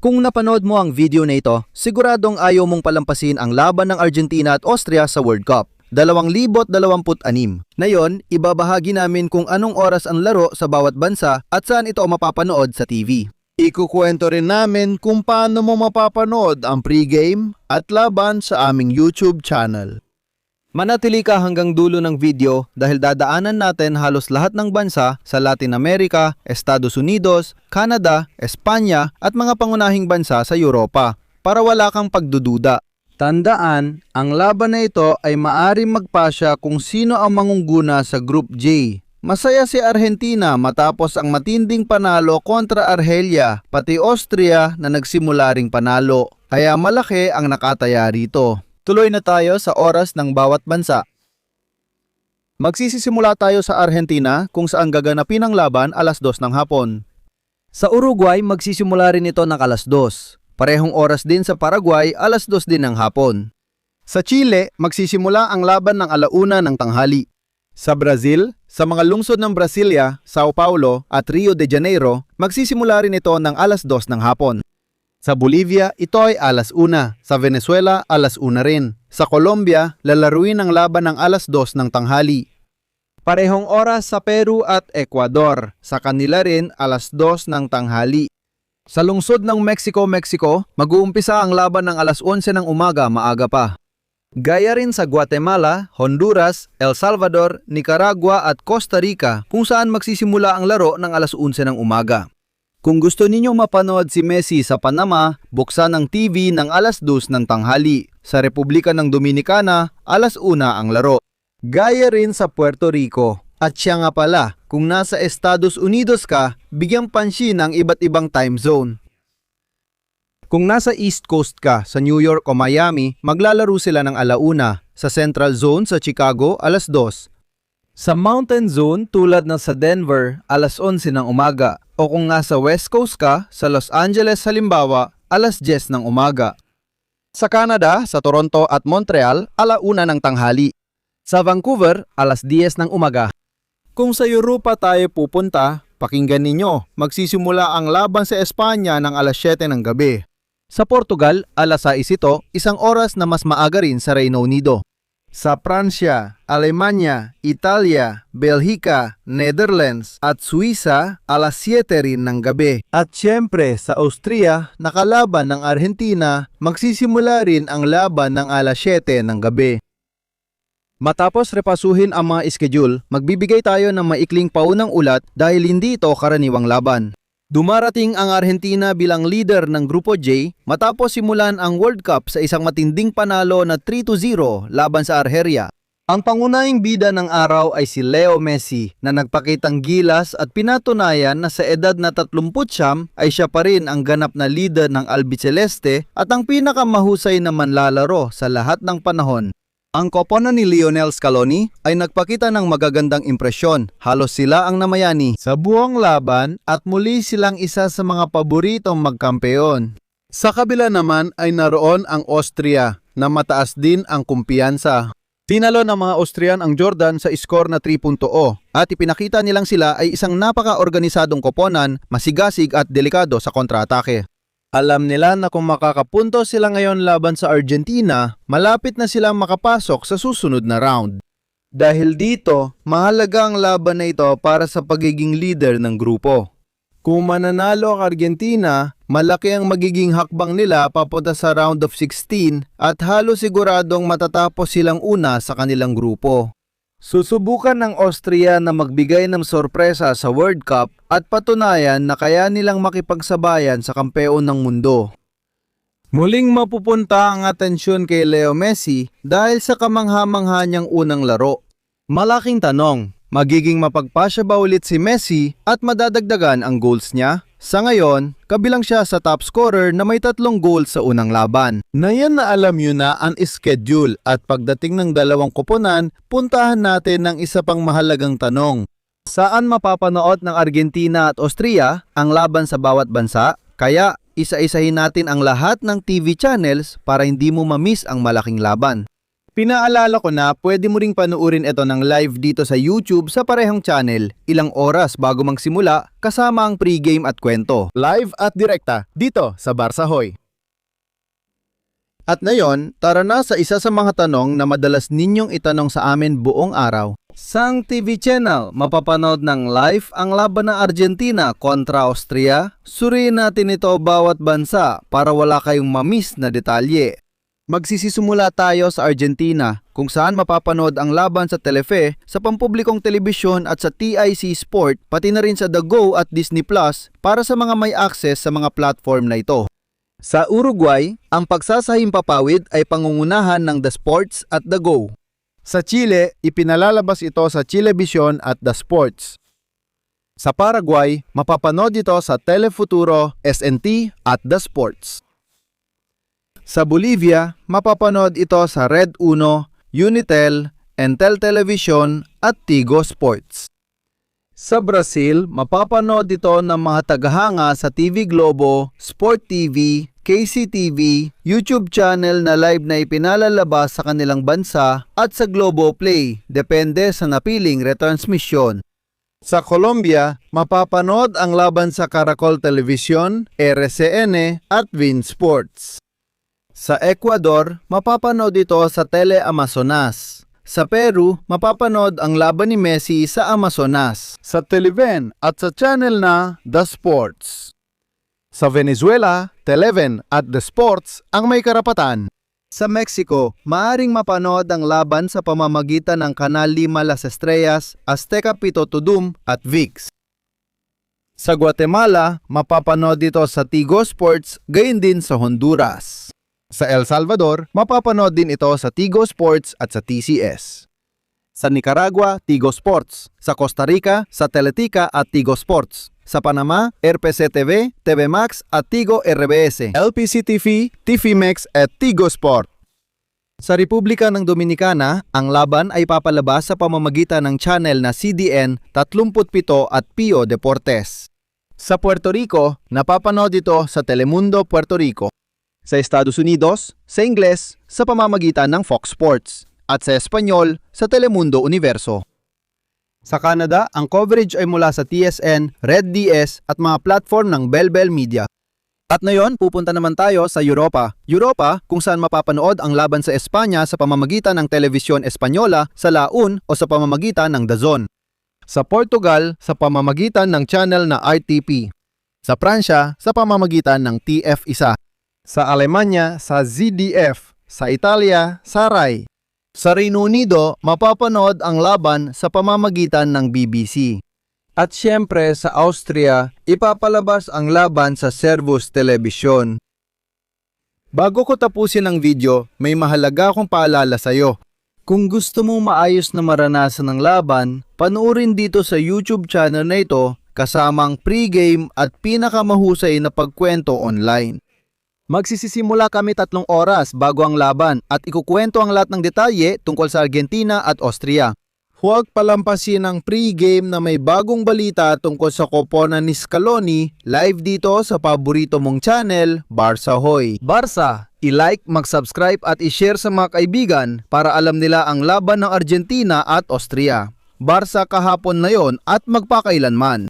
Kung napanood mo ang video na ito, siguradong ayaw mong palampasin ang laban ng Argentina at Austria sa World Cup 2026. Ngayon, ibabahagi namin kung anong oras ang laro sa bawat bansa at saan ito mapapanood sa TV. Ikukwento rin namin kung paano mo mapapanood ang pregame at laban sa aming YouTube channel. Manatili ka hanggang dulo ng video dahil dadaanan natin halos lahat ng bansa sa Latin America, Estados Unidos, Canada, Espanya at mga pangunahing bansa sa Europa para wala kang pagdududa. Tandaan, ang laban na ito ay maaring magpasya kung sino ang mangungguna sa Group J. Masaya si Argentina matapos ang matinding panalo kontra Argelia, pati Austria na nagsimula ring panalo. Kaya malaki ang nakataya rito. Tuloy na tayo sa oras ng bawat bansa. Magsisimula tayo sa Argentina kung saan gaganapin ang laban alas 2 ng hapon. Sa Uruguay, magsisimula rin ito ng alas 2. Parehong oras din sa Paraguay, alas 2 din ng hapon. Sa Chile, magsisimula ang laban ng alauna ng tanghali. Sa Brazil, sa mga lungsod ng Brasilia, Sao Paulo at Rio de Janeiro, magsisimula rin ito ng alas 2 ng hapon. Sa Bolivia, ito ay alas 1. Sa Venezuela, alas 1 rin. Sa Colombia, lalaruin ang laban ng alas 2 ng tanghali. Parehong oras sa Peru at Ecuador. Sa kanila rin, alas 2 ng tanghali. Sa lungsod ng Mexico, mag-uumpisa ang laban ng alas 11 ng umaga, maaga pa. Gaya rin sa Guatemala, Honduras, El Salvador, Nicaragua at Costa Rica kung saan magsisimula ang laro ng alas 11 ng umaga. Kung gusto ninyong mapanood si Messi sa Panama, buksan ang TV ng alas 2 ng tanghali. Sa Republika ng Dominicana, alas 1 ang laro. Gaya rin sa Puerto Rico. At siya nga pala, kung nasa Estados Unidos ka, bigyang pansin ang iba't ibang time zone. Kung nasa East Coast ka, sa New York o Miami, maglalaro sila ng alauna. Sa Central Zone sa Chicago, alas 2. Sa Mountain Zone tulad ng sa Denver, alas 11 ng umaga. O kung nasa West Coast ka, sa Los Angeles halimbawa, alas 10 ng umaga. Sa Canada, sa Toronto at Montreal, alauna ng tanghali. Sa Vancouver, alas 10 ng umaga. Kung sa Europa tayo pupunta, pakinggan ninyo, magsisimula ang laban sa Espanya ng alas 7 ng gabi. Sa Portugal, alas 6 ito, isang oras na mas maaga rin sa Reino Unido. Sa Pransya, Alemanya, Italia, Belhika, Netherlands at Suiza, alas 7 rin ng gabi. At syempre sa Austria, nakalaban ng Argentina, magsisimula rin ang laban ng alas 7 ng gabi. Matapos repasuhin ang mga schedule, magbibigay tayo ng maikling paunang ulat dahil hindi ito karaniwang laban. Dumarating ang Argentina bilang leader ng Grupo J matapos simulan ang World Cup sa isang matinding panalo na 3-0 laban sa Argelia. Ang pangunahing bida ng araw ay si Leo Messi na nagpakitang gilas at pinatunayan na sa edad na 39 ay siya pa rin ang ganap na leader ng Albiceleste at ang pinakamahusay na manlalaro sa lahat ng panahon. Ang koponan ni Lionel Scaloni ay nagpakita ng magagandang impresyon. Halos sila ang namayani sa buong laban at muli silang isa sa mga paboritong magkampeon. Sa kabila naman ay naroon ang Austria na mataas din ang kumpiyansa. Tinalo ng mga Austrian ang Jordan sa score na 3-0 at ipinakita nilang sila ay isang napaka-organisadong koponan, masigasig at delikado sa kontra-atake. Alam nila na kung makakapunto sila ngayon laban sa Argentina, malapit na silang makapasok sa susunod na round. Dahil dito, mahalaga ang laban na ito para sa pagiging leader ng grupo. Kung mananalo ang Argentina, malaki ang magiging hakbang nila papunta sa round of 16 at halos siguradong matatapos silang una sa kanilang grupo. Susubukan ng Austria na magbigay ng sorpresa sa World Cup at patunayan na kaya nilang makipagsabayan sa kampeon ng mundo. Muling mapupunta ang atensyon kay Leo Messi dahil sa kamangha-mangha niyang unang laro. Malaking tanong, magiging mapagpasya ba ulit si Messi at madadagdagan ang goals niya? Sa ngayon, kabilang siya sa top scorer na may 3 goals sa unang laban. Ngayon na alam nyo na ang schedule at pagdating ng dalawang koponan, puntahan natin ng isa pang mahalagang tanong. Saan mapapanood ng Argentina at Austria ang laban sa bawat bansa? Kaya isa-isahin natin ang lahat ng TV channels para hindi mo ma-miss ang malaking laban. Pinaalala ko na pwede mo ring panuurin ito ng live dito sa YouTube sa parehong channel, ilang oras bago magsimula kasama ang pregame at kwento. Live at direkta dito sa Barça Hoy. At ngayon, tara na sa isa sa mga tanong na madalas ninyong itanong sa amin buong araw. Sang TV channel, mapapanood ng live ang laban ng Argentina kontra Austria? Suriin natin ito bawat bansa para wala kayong mamiss na detalye. Magsisisimula tayo sa Argentina kung saan mapapanood ang laban sa Telefe, sa pampublikong telebisyon at sa TIC Sport, pati na rin sa The Go at Disney Plus para sa mga may access sa mga platform na ito. Sa Uruguay, ang pagsasahimpapawid ay pangungunahan ng The Sports at The Go. Sa Chile, ipinalalabas ito sa Chilevisión at The Sports. Sa Paraguay, mapapanood ito sa Telefuturo, SNT at The Sports. Sa Bolivia, mapapanood ito sa Red Uno, Unitel, Entel Television at Tigo Sports. Sa Brazil, mapapanood ito ng mga tagahanga sa TV Globo, Sport TV, KCTV, YouTube channel na live na ipinalalabas sa kanilang bansa at sa Globo Play, depende sa napiling retransmisyon. Sa Colombia, mapapanood ang laban sa Caracol Television, RCN at Win Sports. Sa Ecuador, mapapanood ito sa Tele Amazonas. Sa Peru, mapapanood ang laban ni Messi sa Amazonas. Sa Televen at sa channel na The Sports. Sa Venezuela, Televen at The Sports ang may karapatan. Sa Mexico, maaring mapanood ang laban sa pamamagitan ng Kanal 5 Las Estrellas, Azteca 7 Tudum at ViX. Sa Guatemala, mapapanood ito sa Tigo Sports, gayon din sa Honduras. Sa El Salvador, mapapanood din ito sa Tigo Sports at sa TCS. Sa Nicaragua, Tigo Sports. Sa Costa Rica, sa Teletica at Tigo Sports. Sa Panama, RPC TV, TV Max at Tigo RBS. LPC TV, TV Max at Tigo Sport. Sa Republika ng Dominicana, ang laban ay papalabas sa pamamagitan ng channel na CDN 37 at Pio Deportes. Sa Puerto Rico, napapanood ito sa Telemundo Puerto Rico. Sa Estados Unidos, sa Ingles, sa pamamagitan ng Fox Sports. At sa Espanyol, sa Telemundo Universo. Sa Canada, ang coverage ay mula sa TSN, Red DS at mga platform ng Bell Media. At ngayon, pupunta naman tayo sa Europa. Europa, kung saan mapapanood ang laban sa Espanya sa pamamagitan ng Televisión Española, sa La Un o sa pamamagitan ng DAZN. Sa Portugal, sa pamamagitan ng channel na RTP. Sa Pransya, sa pamamagitan ng TF1. Sa Alemanya, sa ZDF. Sa Italia, sa RAI. Sa Reino Unido, mapapanood ang laban sa pamamagitan ng BBC. At syempre sa Austria, ipapalabas ang laban sa Servus Television. Bago ko tapusin ang video, may mahalaga akong paalala sa iyo. Kung gusto mong maayos na maranasan ng laban, panuorin dito sa YouTube channel na ito kasamang pregame at pinakamahusay na pagkwento online. Magsisisimula kami 3 oras bago ang laban at ikukwento ang lahat ng detalye tungkol sa Argentina at Austria. Huwag palampasin ang pre-game na may bagong balita tungkol sa koponan ni Scaloni live dito sa paborito mong channel, Barça Hoy. Barça, i-like, mag-subscribe at i-share sa mga kaibigan para alam nila ang laban ng Argentina at Austria. Barça kahapon na yon at magpakailanman.